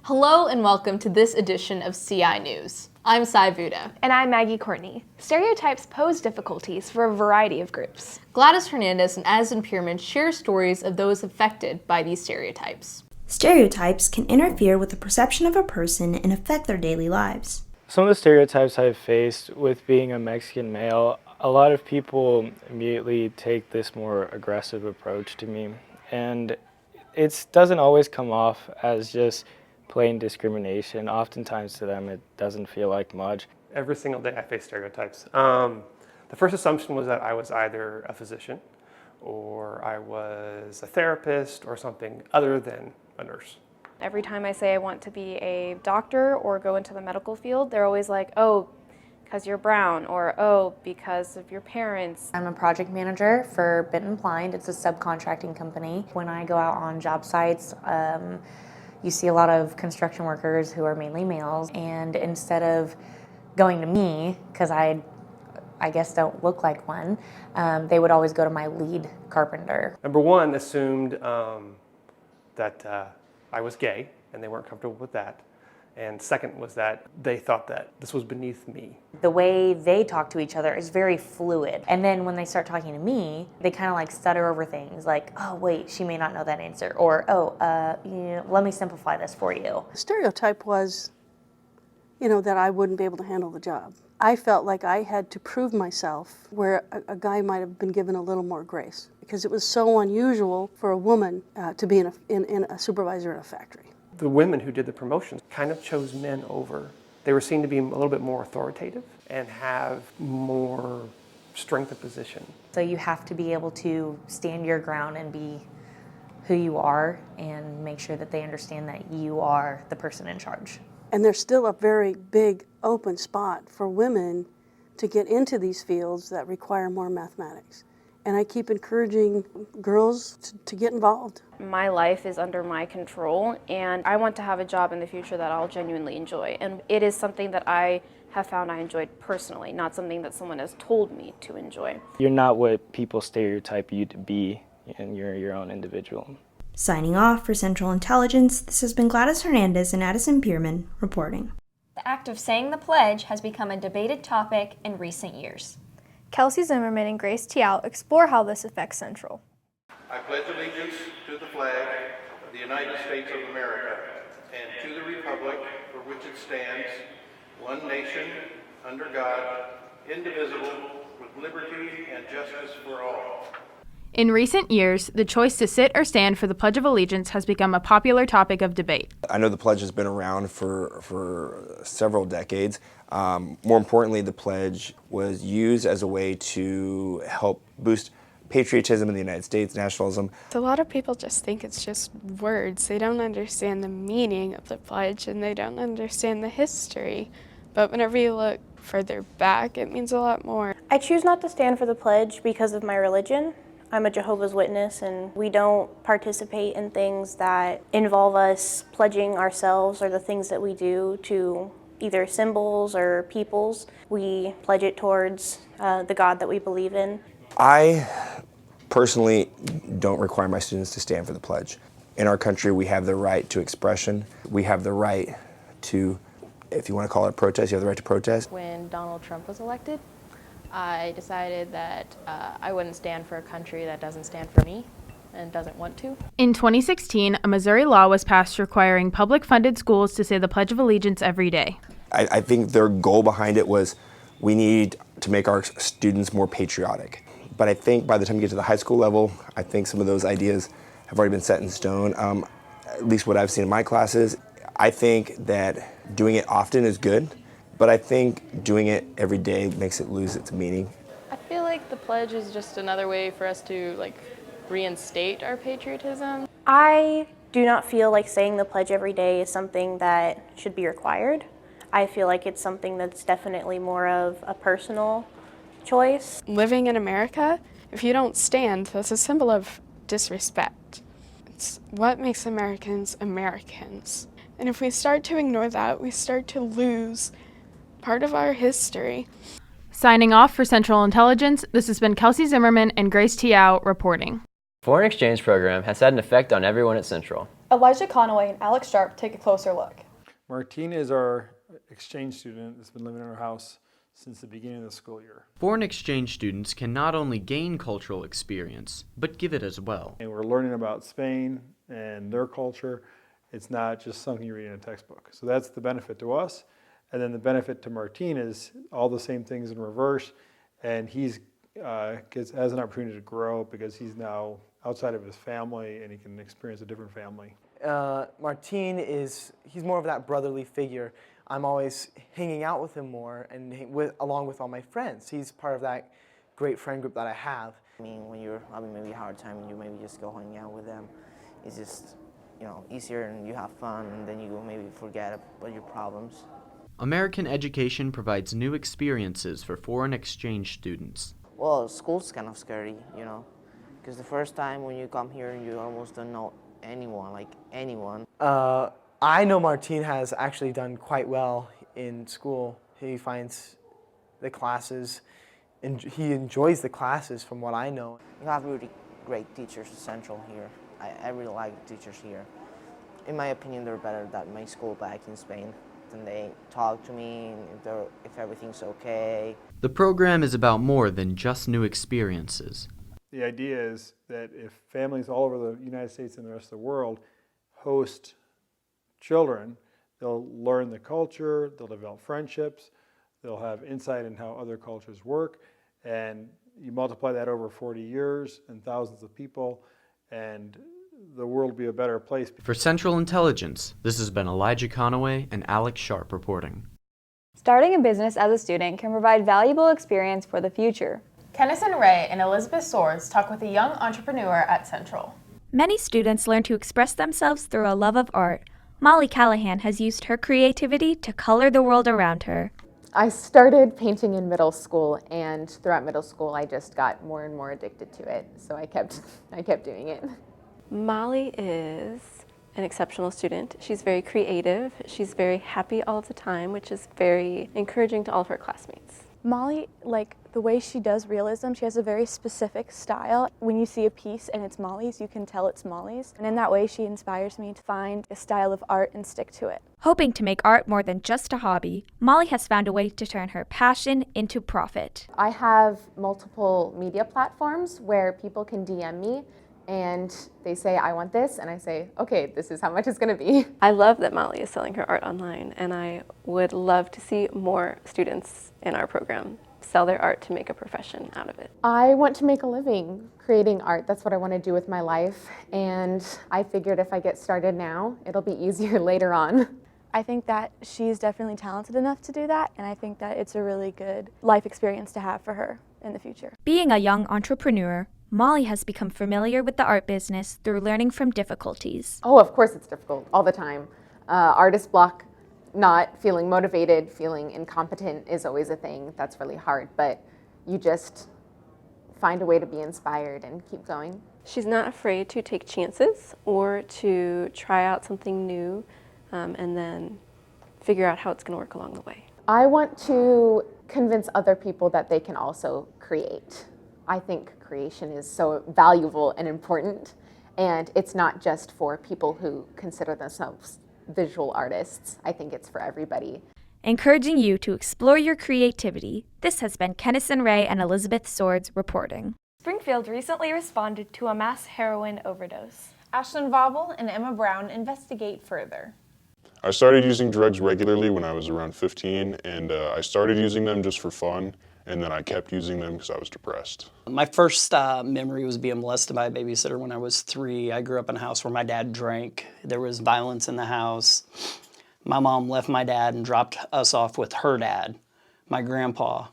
Hello and welcome to this edition of CI News. I'm Sai Vuda. And I'm Maggie Courtney. Stereotypes pose difficulties for a variety of groups. Gladys Hernandez and Addison Pierman share stories of those affected by these stereotypes. Stereotypes can interfere with the perception of a person and affect their daily lives. Some of the stereotypes I've faced with being a Mexican male, a lot of people immediately take this more aggressive approach to me. And it doesn't always come off as just plain discrimination. Oftentimes to them it doesn't feel like much. Every single day I face stereotypes. The first assumption was that I was either a physician or I was a therapist or something other than a nurse. Every time I say I want to be a doctor or go into the medical field, they're always like, oh, because you're brown, or oh, because of your parents. I'm a project manager for Benton Blind. It's a subcontracting company. When I go out on job sites, you see a lot of construction workers who are mainly males, and instead of going to me, because I guess don't look like one, they would always go to my lead carpenter. Number one assumed that I was gay, and they weren't comfortable with that. And second was that they thought that this was beneath me. The way they talk to each other is very fluid. And then when they start talking to me, they kind of like stutter over things like, oh, wait, she may not know that answer. Or, oh, let me simplify this for you. The stereotype was, that I wouldn't be able to handle the job. I felt like I had to prove myself where a guy might have been given a little more grace, because it was so unusual for a woman to be in a supervisor in a factory. The women who did the promotions kind of chose men over. They were seen to be a little bit more authoritative and have more strength of position. So you have to be able to stand your ground and be who you are and make sure that they understand that you are the person in charge. And there's still a very big open spot for women to get into these fields that require more mathematics. And I keep encouraging girls to get involved. My life is under my control, and I want to have a job in the future that I'll genuinely enjoy. And it is something that I have found I enjoyed personally, not something that someone has told me to enjoy. You're not what people stereotype you to be, and you're your own individual. Signing off for Central Intelligence, this has been Gladys Hernandez and Addison Pierman reporting. The act of saying the pledge has become a debated topic in recent years. Kelsey Zimmerman and Grace Tiao explore how this affects Central. I pledge allegiance to the flag of the United States of America and to the republic for which it stands, one nation, under God, indivisible, with liberty and justice for all. In recent years, the choice to sit or stand for the Pledge of Allegiance has become a popular topic of debate. I know the pledge has been around for several decades. More importantly, the pledge was used as a way to help boost patriotism in the United States, nationalism. A lot of people just think it's just words. They don't understand the meaning of the pledge, and they don't understand the history. But whenever you look further back, it means a lot more. I choose not to stand for the pledge because of my religion. I'm a Jehovah's Witness, and we don't participate in things that involve us pledging ourselves or the things that we do to either symbols or peoples. We pledge it towards the God that we believe in. I personally don't require my students to stand for the pledge. In our country, we have the right to expression. We have the right to, if you want to call it a protest, you have the right to protest. When Donald Trump was elected, I decided that I wouldn't stand for a country that doesn't stand for me and doesn't want to. In 2016, a Missouri law was passed requiring public-funded schools to say the Pledge of Allegiance every day. I think their goal behind it was we need to make our students more patriotic. But I think by the time you get to the high school level, I think some of those ideas have already been set in stone. At least what I've seen in my classes, I think that doing it often is good. But I think doing it every day makes it lose its meaning. I feel like the pledge is just another way for us to reinstate our patriotism. I do not feel like saying the pledge every day is something that should be required. I feel like it's something that's definitely more of a personal choice. Living in America, if you don't stand, that's a symbol of disrespect. It's what makes Americans Americans. And if we start to ignore that, we start to lose part of our history. Signing off for Central Intelligence, this has been Kelsey Zimmerman and Grace Tiao reporting. Foreign exchange program has had an effect on everyone at Central. Elijah Conaway and Alex Sharp take a closer look. Martine is our exchange student that's been living in our house since the beginning of the school year. Foreign exchange students can not only gain cultural experience, but give it as well. And we're learning about Spain and their culture. It's not just something you read in a textbook. So that's the benefit to us. And then the benefit to Martine is all the same things in reverse. And he's has an opportunity to grow because he's now outside of his family and he can experience a different family. Martine he's more of that brotherly figure. I'm always hanging out with him more and along with all my friends. He's part of that great friend group that I have. I mean, when you're having maybe a hard time and you maybe just go hang out with them, it's just, easier and you have fun and then you maybe forget about your problems. American education provides new experiences for foreign exchange students. Well, school's kind of scary, because the first time when you come here you almost don't know anyone. I know Martine has actually done quite well in school. He finds the classes, and he enjoys the classes from what I know. You have really great teachers at Central here. I really like the teachers here. In my opinion, they're better than my school back in Spain. And they talk to me if everything's okay. The program is about more than just new experiences. The idea is that if families all over the United States and the rest of the world host children, they'll learn the culture, they'll develop friendships, they'll have insight in how other cultures work, and you multiply that over 40 years and thousands of people, and the world will be a better place. For Central Intelligence, this has been Elijah Conaway and Alex Sharp reporting. Starting a business as a student can provide valuable experience for the future. Kennison Ray and Elizabeth Swords talk with a young entrepreneur at Central. Many students learn to express themselves through a love of art. Molly Callahan has used her creativity to color the world around her. I started painting in middle school, and throughout middle school I just got more and more addicted to it, so I kept doing it. Molly is an exceptional student. She's very creative. She's very happy all the time, which is very encouraging to all of her classmates. Molly, the way she does realism, she has a very specific style. When you see a piece and it's Molly's, you can tell it's Molly's. And in that way, she inspires me to find a style of art and stick to it. Hoping to make art more than just a hobby, Molly has found a way to turn her passion into profit. I have multiple media platforms where people can DM me and they say, I want this, and I say, okay, this is how much it's gonna be. I love that Molly is selling her art online, and I would love to see more students in our program sell their art to make a profession out of it. I want to make a living creating art. That's what I want to do with my life, and I figured if I get started now, it'll be easier later on. I think that she's definitely talented enough to do that, and I think that it's a really good life experience to have for her in the future. Being a young entrepreneur, Molly has become familiar with the art business through learning from difficulties. Oh, of course it's difficult, all the time. Artist block, not feeling motivated, feeling incompetent is always a thing. That's really hard, but you just find a way to be inspired and keep going. She's not afraid to take chances or to try out something new and then figure out how it's going to work along the way. I want to convince other people that they can also create. I think creation is so valuable and important, and it's not just for people who consider themselves visual artists. I think it's for everybody. Encouraging you to explore your creativity, this has been Kennison Ray and Elizabeth Swords reporting. Springfield recently responded to a mass heroin overdose. Ashlyn Vauble and Emma Brown investigate further. I started using drugs regularly when I was around 15, and I started using them just for fun, and then I kept using them because I was depressed. My first memory was being molested by a babysitter when I was 3. I grew up in a house where my dad drank. There was violence in the house. My mom left my dad and dropped us off with her dad, my grandpa,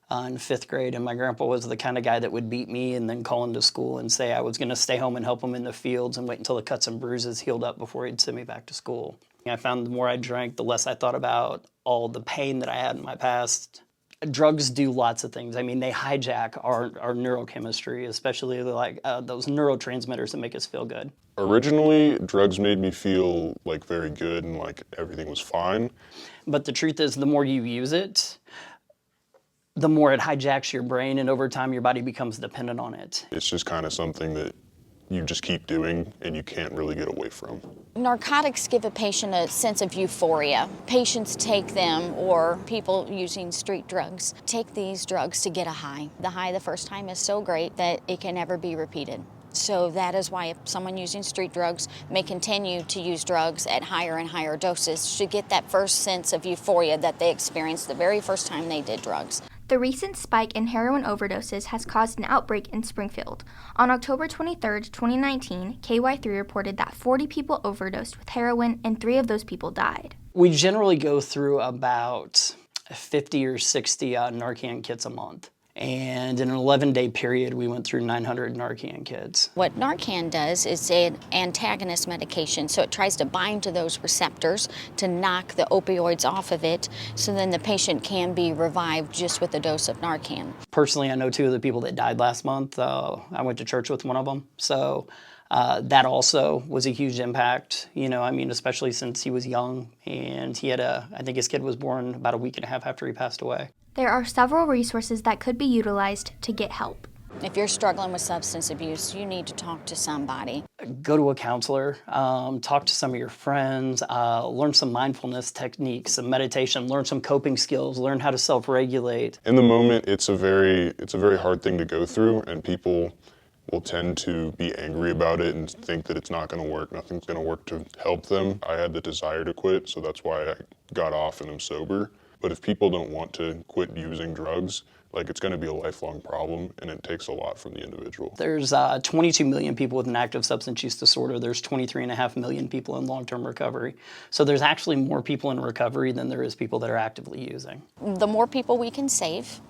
in 5th grade. And my grandpa was the kind of guy that would beat me and then call into school and say I was going to stay home and help him in the fields and wait until the cuts and bruises healed up before he'd send me back to school. I found the more I drank, the less I thought about all the pain that I had in my past. Drugs do lots of things. I mean, they hijack our neurochemistry, especially like those neurotransmitters that make us feel good. Originally, drugs made me feel like very good and like everything was fine. But the truth is, the more you use it, the more it hijacks your brain, and over time your body becomes dependent on it. It's just kind of something that you just keep doing and you can't really get away from. Narcotics give a patient a sense of euphoria. Patients take them, or people using street drugs, take these drugs to get a high. The high the first time is so great that it can never be repeated. So that is why someone using street drugs may continue to use drugs at higher and higher doses to get that first sense of euphoria that they experienced the very first time they did drugs. The recent spike in heroin overdoses has caused an outbreak in Springfield. On October 23, 2019, KY3 reported that 40 people overdosed with heroin and 3 of those people died. We generally go through about 50 or 60 Narcan kits a month. And in an 11-day period, we went through 900 Narcan kits. What Narcan does is an antagonist medication, so it tries to bind to those receptors to knock the opioids off of it, so then the patient can be revived just with a dose of Narcan. Personally, I know 2 of the people that died last month. I went to church with one of them, so that also was a huge impact. Especially since he was young, and he had I think his kid was born about a week and a half after he passed away. There are several resources that could be utilized to get help. If you're struggling with substance abuse, you need to talk to somebody. Go to a counselor, talk to some of your friends, learn some mindfulness techniques, some meditation, learn some coping skills, learn how to self-regulate. In the moment, it's a very hard thing to go through, and people will tend to be angry about it and think that it's not going to work, nothing's going to work to help them. I had the desire to quit, so that's why I got off and am sober. But if people don't want to quit using drugs, it's going to be a lifelong problem, and it takes a lot from the individual. There's 22 million people with an active substance use disorder. There's 23.5 million people in long-term recovery. So there's actually more people in recovery than there is people that are actively using. The more people we can save,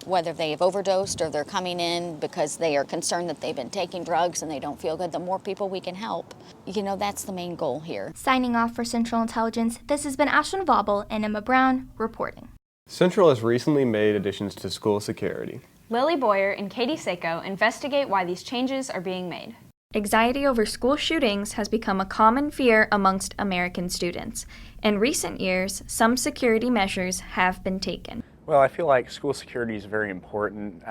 whether they've overdosed or they're coming in because they are concerned that they've been taking drugs and they don't feel good, the more people we can help. That's the main goal here. Signing off for Central Intelligence, this has been Ashton Vauble and Emma Brown reporting. Central has recently made additions to school security. Lily Boyer and Katie Seiko investigate why these changes are being made. Anxiety over school shootings has become a common fear amongst American students. In recent years, some security measures have been taken. Well, I feel like school security is very important.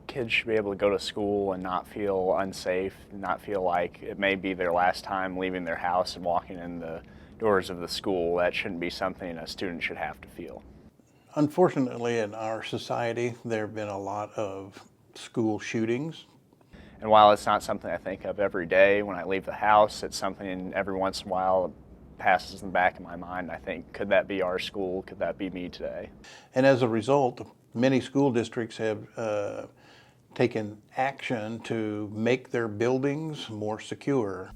Kids should be able to go to school and not feel unsafe, not feel like it may be their last time leaving their house and walking in the doors of the school. That shouldn't be something a student should have to feel. Unfortunately, in our society, there have been a lot of school shootings. And while it's not something I think of every day when I leave the house, it's something every once in a while passes in the back of my mind. I think, could that be our school? Could that be me today? And as a result, many school districts have taken action to make their buildings more secure.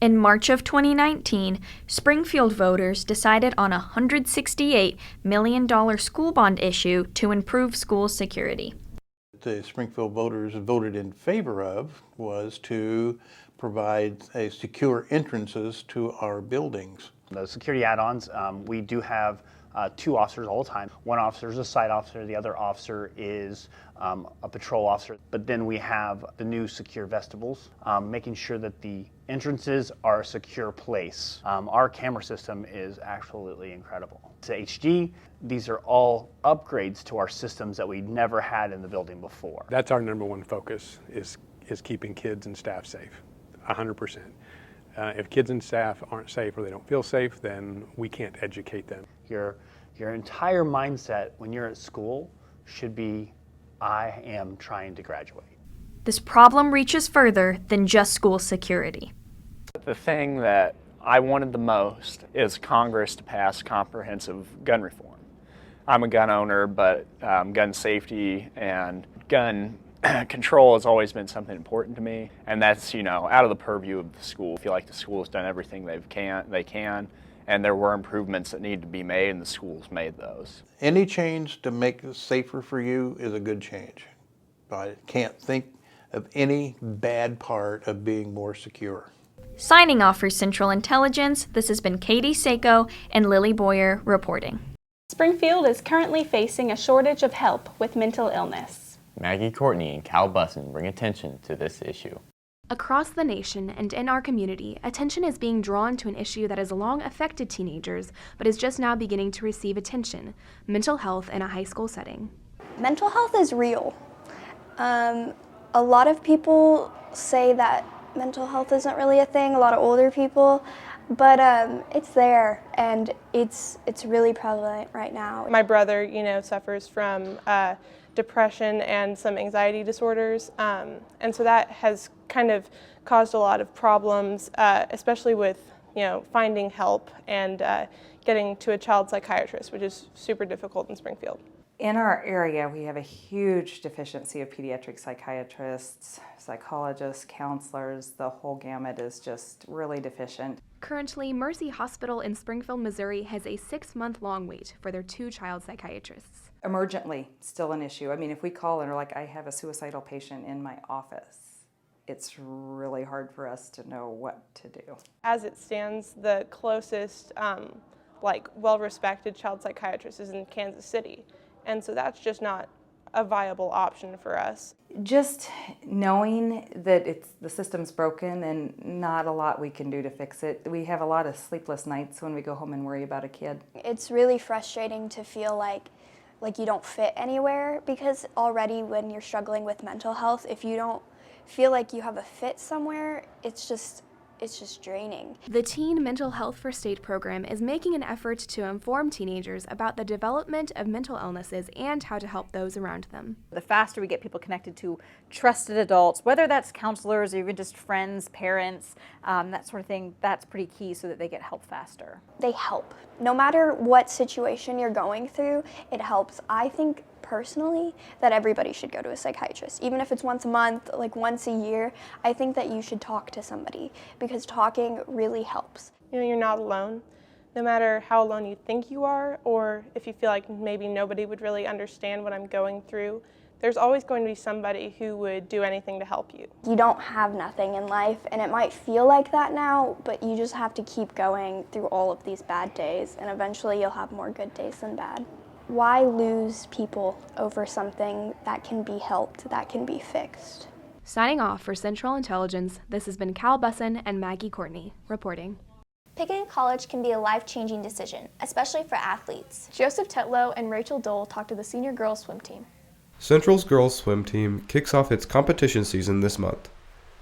In March of 2019, Springfield voters decided on a $168 million school bond issue to improve school security. The Springfield voters voted in favor of was to provide secure entrances to our buildings. The security add-ons, we do have 2 officers all the time. One officer is a site officer, the other officer is a patrol officer. But then we have the new secure vestibules, making sure that the entrances are a secure place. Our camera system is absolutely incredible. To HD, these are all upgrades to our systems that we never had in the building before. That's our number one focus, is keeping kids and staff safe, 100%. If kids and staff aren't safe or they don't feel safe, then we can't educate them. Your entire mindset when you're at school should be, I am trying to graduate. This problem reaches further than just school security. The thing that I wanted the most is Congress to pass comprehensive gun reform. I'm a gun owner, but gun safety and gun control has always been something important to me, and that's out of the purview of the school. I feel like the school has done everything they can, and there were improvements that need to be made, and the school's made those. Any change to make it safer for you is a good change. I can't think of any bad part of being more secure. Signing off for Central Intelligence, this has been Katie Seiko and Lily Boyer reporting. Springfield is currently facing a shortage of help with mental illness. Maggie Courtney and Cal Bussin bring attention to this issue. Across the nation and in our community, attention is being drawn to an issue that has long affected teenagers, but is just now beginning to receive attention: mental health in a high school setting. Mental health is real. A lot of people say that mental health isn't really a thing, a lot of older people, but it's there and it's really prevalent right now. My brother, suffers from depression and some anxiety disorders, and so that has kind of caused a lot of problems, especially with finding help and getting to a child psychiatrist, which is super difficult in Springfield. In our area, we have a huge deficiency of pediatric psychiatrists, psychologists, counselors. The whole gamut is just really deficient. Currently, Mercy Hospital in Springfield, Missouri has a 6-month-long wait for their 2 child psychiatrists. Emergently, still an issue. I mean, if we call and are like, I have a suicidal patient in my office, it's really hard for us to know what to do. As it stands, the closest well-respected child psychiatrist is in Kansas City. And so that's just not a viable option for us. Just knowing that the system's broken and not a lot we can do to fix it. We have a lot of sleepless nights when we go home and worry about a kid. It's really frustrating to feel like you don't fit anywhere, because already when you're struggling with mental health, if you don't feel like you have a fit somewhere, it's just draining. The Teen Mental Health First Aid program is making an effort to inform teenagers about the development of mental illnesses and how to help those around them. The faster we get people connected to trusted adults, whether that's counselors or even just friends, parents, that sort of thing, that's pretty key so that they get help faster. They help. No matter what situation you're going through, it helps. I think personally that everybody should go to a psychiatrist, even if it's once a month, like once a year. I think that you should talk to somebody, because talking really helps. You're not alone. No matter how alone you think you are, or if you feel like maybe nobody would really understand what I'm going through, there's always going to be somebody who would do anything to help you. You don't have nothing in life, and it might feel like that now, but you just have to keep going through all of these bad days, and eventually you'll have more good days than bad. Why lose people over something that can be helped, that can be fixed? Signing off for Central Intelligence, this has been Cal Bussin and Maggie Courtney reporting. Picking a college can be a life-changing decision, especially for athletes. Joseph Tetlow and Rachel Dole talked to the senior girls swim team. Central's girls swim team kicks off its competition season this month.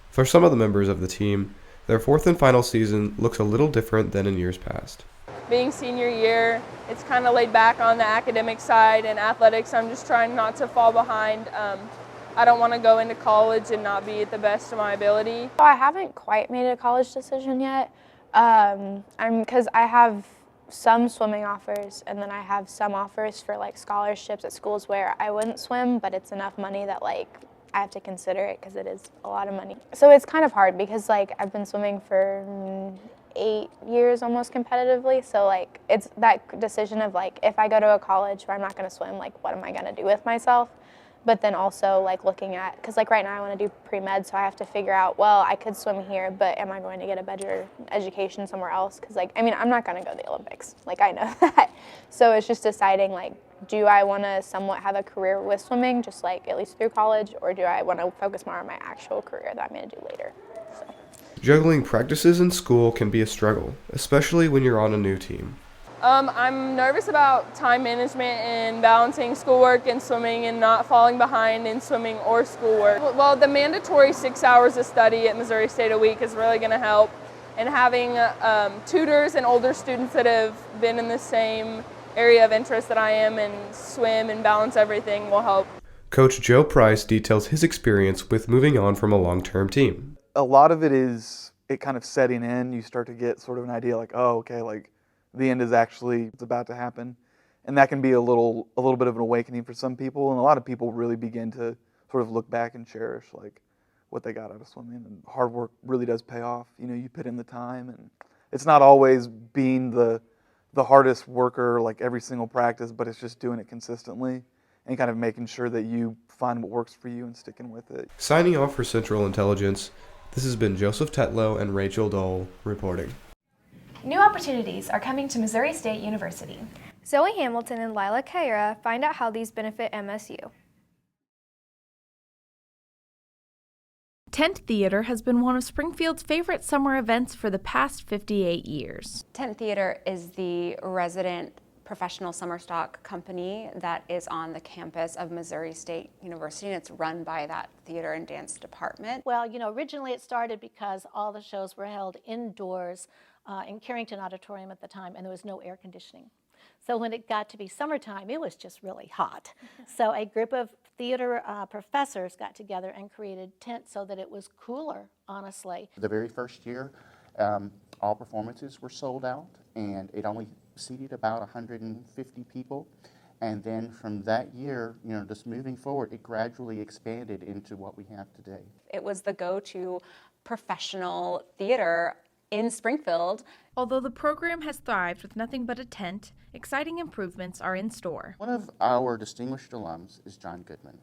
For some of the members of the team, their 4th and final season looks a little different than in years past. Being senior year, it's kind of laid back on the academic side, and athletics, I'm just trying not to fall behind. I don't want to go into college and not be at the best of my ability. I haven't quite made a college decision yet, because I have some swimming offers, and then I have some offers for scholarships at schools where I wouldn't swim, but it's enough money that I have to consider it, because it is a lot of money. So it's kind of hard, because I've been swimming for 8 years almost competitively, so it's that decision of if I go to a college where I'm not going to swim, what am I going to do with myself? But then also looking at, because right now I want to do pre-med, so I have to figure out, well, I could swim here, but am I going to get a better education somewhere else? Because I'm not going to go to the Olympics, I know that. So it's just deciding do I want to somewhat have a career with swimming, just at least through college, or do I want to focus more on my actual career that I'm going to do later? Juggling practices in school can be a struggle, especially when you're on a new team. I'm nervous about time management and balancing schoolwork and swimming and not falling behind in swimming or schoolwork. Well, the mandatory 6 hours of study at Missouri State a week is really going to help, and having tutors and older students that have been in the same area of interest that I am and swim and balance everything will help. Coach Joe Price details his experience with moving on from a long-term team. A lot of it is kind of setting in. You start to get sort of an idea oh, okay, the end is actually about to happen. And that can be a little bit of an awakening for some people. And a lot of people really begin to sort of look back and cherish what they got out of swimming. And hard work really does pay off. You put in the time, and it's not always being the hardest worker every single practice, but it's just doing it consistently and kind of making sure that you find what works for you and sticking with it. Signing off for Central Intelligence, this has been Joseph Tetlow and Rachel Dole reporting. New opportunities are coming to Missouri State University. Zoe Hamilton and Lila Kaira find out how these benefit MSU. Tent Theater has been one of Springfield's favorite summer events for the past 58 years. Tent Theater is the resident professional summer stock company that is on the campus of Missouri State University, and it's run by that theater and dance department. Well, originally it started because all the shows were held indoors in Carrington Auditorium at the time, and there was no air conditioning. So when it got to be summertime, it was just really hot. So a group of theater professors got together and created tents so that it was cooler, honestly. The very first year, all performances were sold out, and it only seated about 150 people. And then from that year, just moving forward, it gradually expanded into what we have today. It was the go-to professional theater in Springfield. Although the program has thrived with nothing but a tent, exciting improvements are in store. One of our distinguished alums is John Goodman.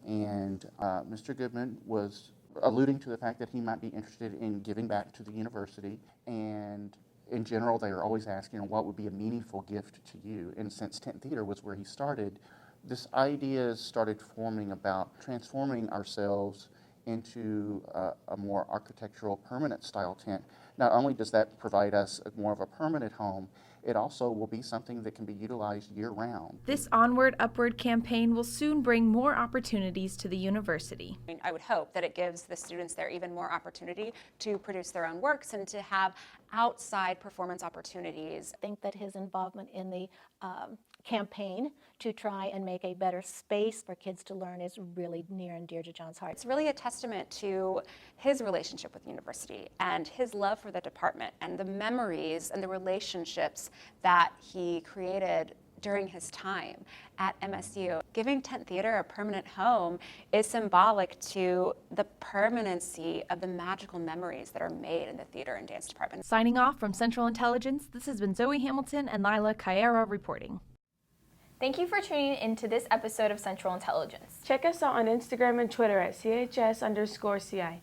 And Mr. Goodman was alluding to the fact that he might be interested in giving back to the university. And in general, they are always asking, what would be a meaningful gift to you? And since Tent Theater was where he started, this idea started forming about transforming ourselves into a more architectural, permanent style tent. Not only does that provide us more of a permanent home, it also will be something that can be utilized year-round. This Onward Upward campaign will soon bring more opportunities to the university. I would hope that it gives the students there even more opportunity to produce their own works and to have outside performance opportunities. I think that his involvement in the campaign to try and make a better space for kids to learn is really near and dear to John's heart. It's really a testament to his relationship with the university and his love for the department and the memories and the relationships that he created during his time at MSU. Giving Tent Theater a permanent home is symbolic to the permanency of the magical memories that are made in the theater and dance department. Signing off from Central Intelligence, this has been Zoe Hamilton and Lila Caera reporting. Thank you for tuning in to this episode of Central Intelligence. Check us out on Instagram and Twitter at CHS_CI.